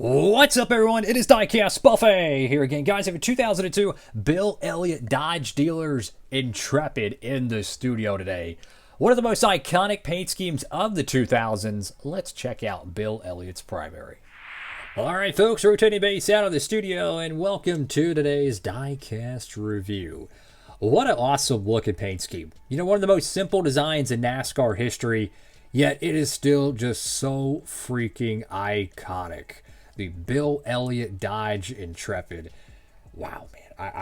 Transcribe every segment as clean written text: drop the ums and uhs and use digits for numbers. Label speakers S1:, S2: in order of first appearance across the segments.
S1: What's up, everyone? It is Diecastbuffet here again. Guys, I have a 2002 Bill Elliott Dodge Dealers Intrepid in the studio today. One of the most iconic paint schemes of the 2000s. Let's check out Bill Elliott's primary. Alright, folks, rotating base out of the studio, and welcome to today's Diecast review. What an awesome looking paint scheme. You know, one of the most simple designs in NASCAR history, yet it is still just so freaking iconic. The Bill Elliott Dodge Intrepid. Wow, man.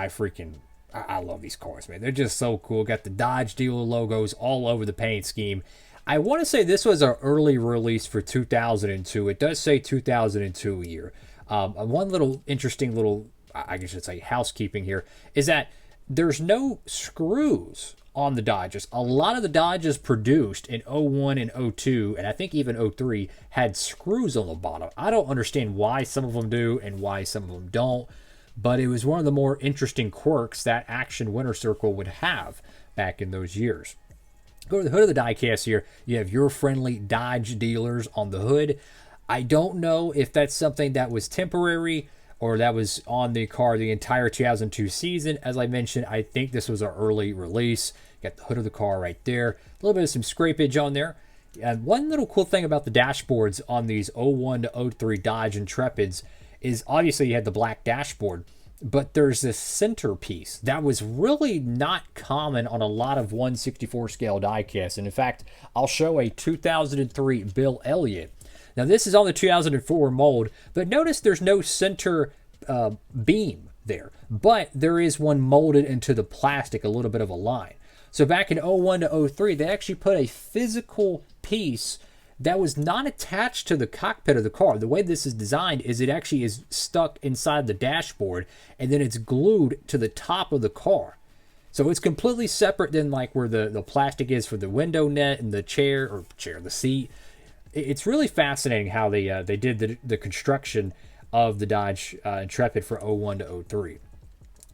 S1: I love these cars, man. They're just so cool. Got the Dodge dealer logos all over the paint scheme. I want to say this was our early release for 2002. It does say 2002 year. One little interesting little, I guess I should say, housekeeping here is that there's no screws on the Dodges. A lot of the Dodges produced in 01 and 02, and I think even 03, had screws on the bottom. I don't understand why some of them do and why some of them don't, but it was one of the more interesting quirks that Action Winter Circle would have back in those years. Go to the hood of the diecast here. You have your friendly Dodge dealers on the hood. I don't know if that's something that was temporary or that was on the car the entire 2002 season. As I mentioned, I think this was our early release. Got the hood of the car right there. A little bit of some scrapage on there. And one little cool thing about the dashboards on these 01 to 03 Dodge Intrepids is obviously you had the black dashboard, but there's this centerpiece that was really not common on a lot of 1/64 scale diecasts. And in fact, I'll show a 2003 Bill Elliott. Now this is on the 2004 mold, but notice there's no center beam there, but there is one molded into the plastic, a little bit of a line. So back in 01 to 03, they actually put a physical piece that was not attached to the cockpit of the car. The way this is designed is it actually is stuck inside the dashboard, and then it's glued to the top of the car. So it's completely separate than like where the plastic is for the window net and the the seat. It's really fascinating how they did the construction of the Dodge Intrepid for 01 to 03.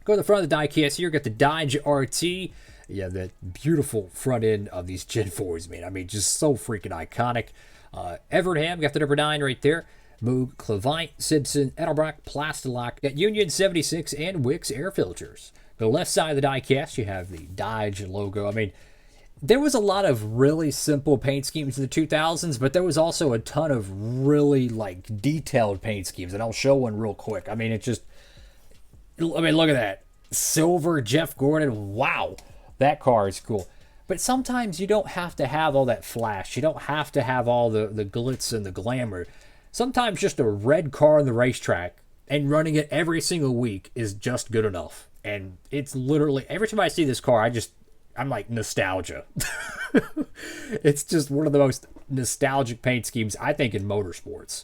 S1: Go to the front of the diecast here. Got the Dodge RT. Yeah, that beautiful front end of these Gen 4s, man. I mean, just so freaking iconic. Everham, got the number 9 right there. Moog, Clevite, Simpson, Edelbrock, Plastilock. Got Union 76 and Wix air filters. The left side of the diecast, you have the Dodge logo. I mean, there was a lot of really simple paint schemes in the 2000s, but there was also a ton of really, like, detailed paint schemes. And I'll show one real quick. I mean, look at that. Silver Jeff Gordon. Wow. That car is cool. But sometimes you don't have to have all that flash. You don't have to have all the glitz and the glamour. Sometimes just a red car on the racetrack and running it every single week is just good enough. And it's literally, every time I see this car, I'm like nostalgia. It's just one of the most nostalgic paint schemes, I think, in motorsports.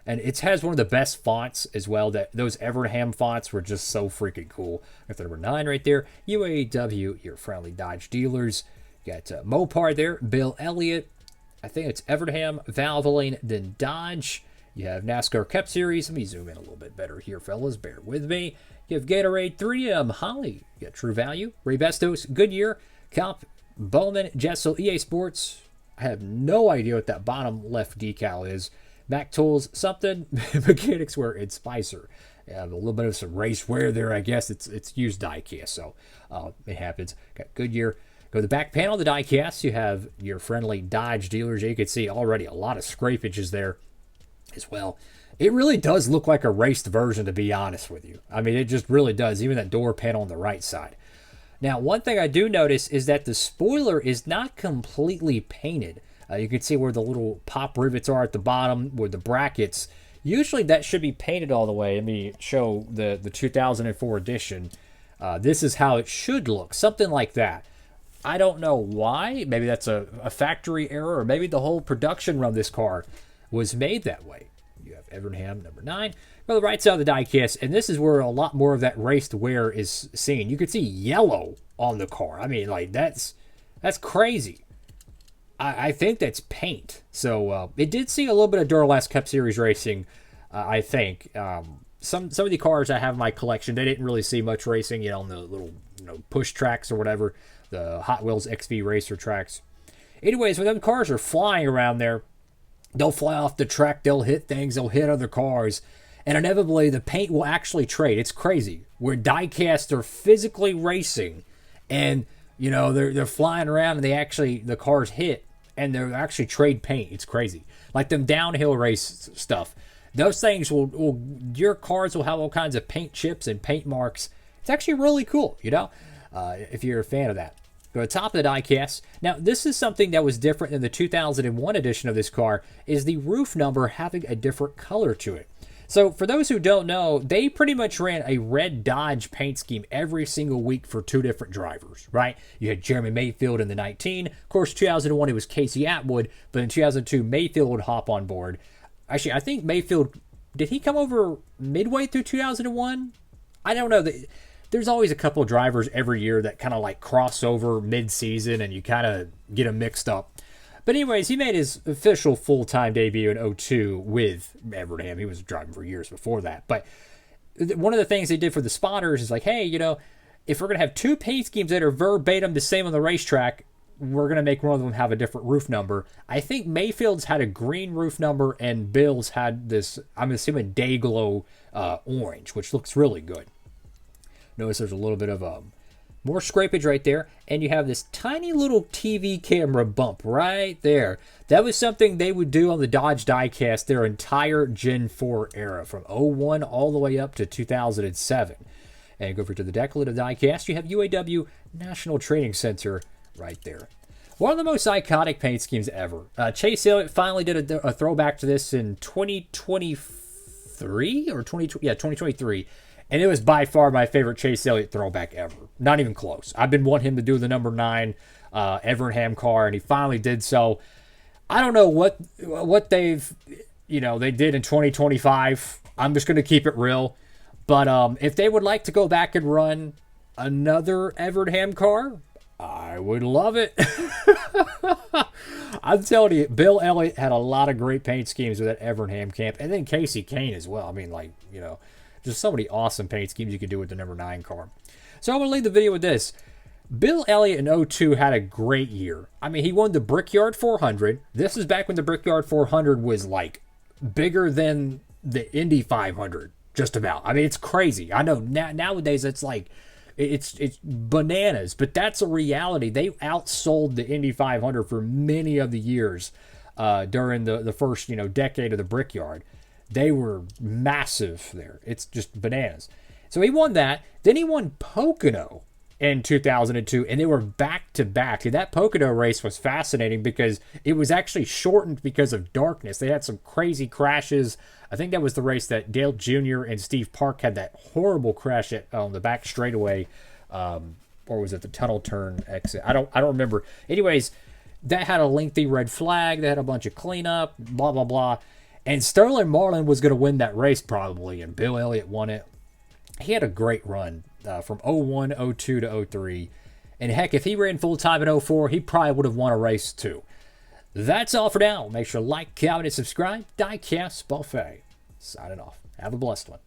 S1: And it has one of the best fonts as well. That those Everham fonts were just so freaking cool. Got the number 9 right there. UAW, your friendly Dodge dealers. Got Mopar there. Bill Elliott. I think it's Everham, Valvoline, then Dodge. You have NASCAR Cup Series. Let me zoom in a little bit better here, fellas. Bear with me. You have Gatorade, 3M, Holly. You got True Value, Ray Bestos, Goodyear, Comp, Bowman, Jessel, EA Sports. I have no idea what that bottom left decal is. Mac Tools, something. Mechanics Wear, and Spicer. A little bit of some race wear there, I guess. It's used diecast, so it happens. Got Goodyear. Go to the back panel of the diecast. You have your friendly Dodge dealers. You can see already a lot of scrapages there as well. It really does look like a raced version, to be honest with you. I mean, it just really does. Even that door panel on the right side. Now, one thing I do notice is that the spoiler is not completely painted. You can see where the little pop rivets are at the bottom, where the brackets. Usually that should be painted all the way. Let me show the 2004 edition. This is how it should look, something like that. I don't know why. Maybe that's a factory error, or maybe the whole production run of this car was made that way. You have Everham, number 9. Go to the right side of the diecast, and this is where a lot more of that raced wear is seen. You can see yellow on the car. I mean, like, that's crazy. I think that's paint. So it did see a little bit of Duralast Cup Series racing, I think. Some of the cars I have in my collection, they didn't really see much racing, on the little push tracks or whatever, the Hot Wheels XV racer tracks. Anyways, when them cars are flying around there, They'll fly off the track, they'll hit things, they'll hit other cars, and inevitably the paint will actually trade. It's crazy. Where diecast are physically racing, and they're flying around, and the cars hit, and they'll actually trade paint. It's crazy. Like them downhill race stuff. Those things your cars will have all kinds of paint chips and paint marks. It's actually really cool, if you're a fan of that. Go to the top of the diecast. Now, this is something that was different in the 2001 edition of this car, is the roof number having a different color to it. So, for those who don't know, they pretty much ran a red Dodge paint scheme every single week for 2 different drivers, right? You had Jeremy Mayfield in the 19. Of course, 2001, it was Casey Atwood, but in 2002, Mayfield would hop on board. Actually, I think Mayfield, did he come over midway through 2001? I don't know. There's always a couple of drivers every year that kind of like cross over mid-season and you kind of get them mixed up. But anyways, he made his official full-time debut in 2002 with Evernham. He was driving for years before that. But one of the things they did for the spotters is like, hey, if we're going to have 2 paint schemes that are verbatim the same on the racetrack, we're going to make one of them have a different roof number. I think Mayfield's had a green roof number and Bill's had this, I'm assuming, Dayglow orange, which looks really good. Notice there's a little bit of more scrapage right there, and you have this tiny little TV camera bump right there. That was something they would do on the Dodge Diecast their entire Gen 4 era, from 01 all the way up to 2007. And go over to the decorative diecast, you have UAW National Training Center right there. One of the most iconic paint schemes ever. Chase Elliott finally did a throwback to this in 2023 or 2023. And it was by far my favorite Chase Elliott throwback ever. Not even close. I've been wanting him to do the number 9 Evernham car, and he finally did so. I don't know what they've, they did in 2025. I'm just going to keep it real. But if they would like to go back and run another Evernham car, I would love it. I'm telling you, Bill Elliott had a lot of great paint schemes with that Evernham camp. And then Casey Kane as well. I mean, just so many awesome paint schemes you could do with the number 9 car. So I'm going to leave the video with this. Bill Elliott in 2002 had a great year. I mean, he won the Brickyard 400. This is back when the Brickyard 400 was like bigger than the Indy 500, just about. I mean, it's crazy. I know nowadays it's like, it's bananas, but that's a reality. They outsold the Indy 500 for many of the years during the first decade of the Brickyard. They were massive there. It's just bananas. So he won that. Then he won Pocono in 2002, and they were back-to-back. That Pocono race was fascinating because it was actually shortened because of darkness. They had some crazy crashes. I think that was the race that Dale Jr. and Steve Park had that horrible crash on the back straightaway, or was it the tunnel turn exit? I don't remember. Anyways, that had a lengthy red flag. They had a bunch of cleanup, blah, blah, blah. And Sterling Marlin was going to win that race probably, and Bill Elliott won it. He had a great run from 01, 02 to 03. And heck, if he ran full-time in 04, he probably would have won a race too. That's all for now. Make sure to like, comment, and subscribe. Diecastbuffet. Signing off. Have a blessed one.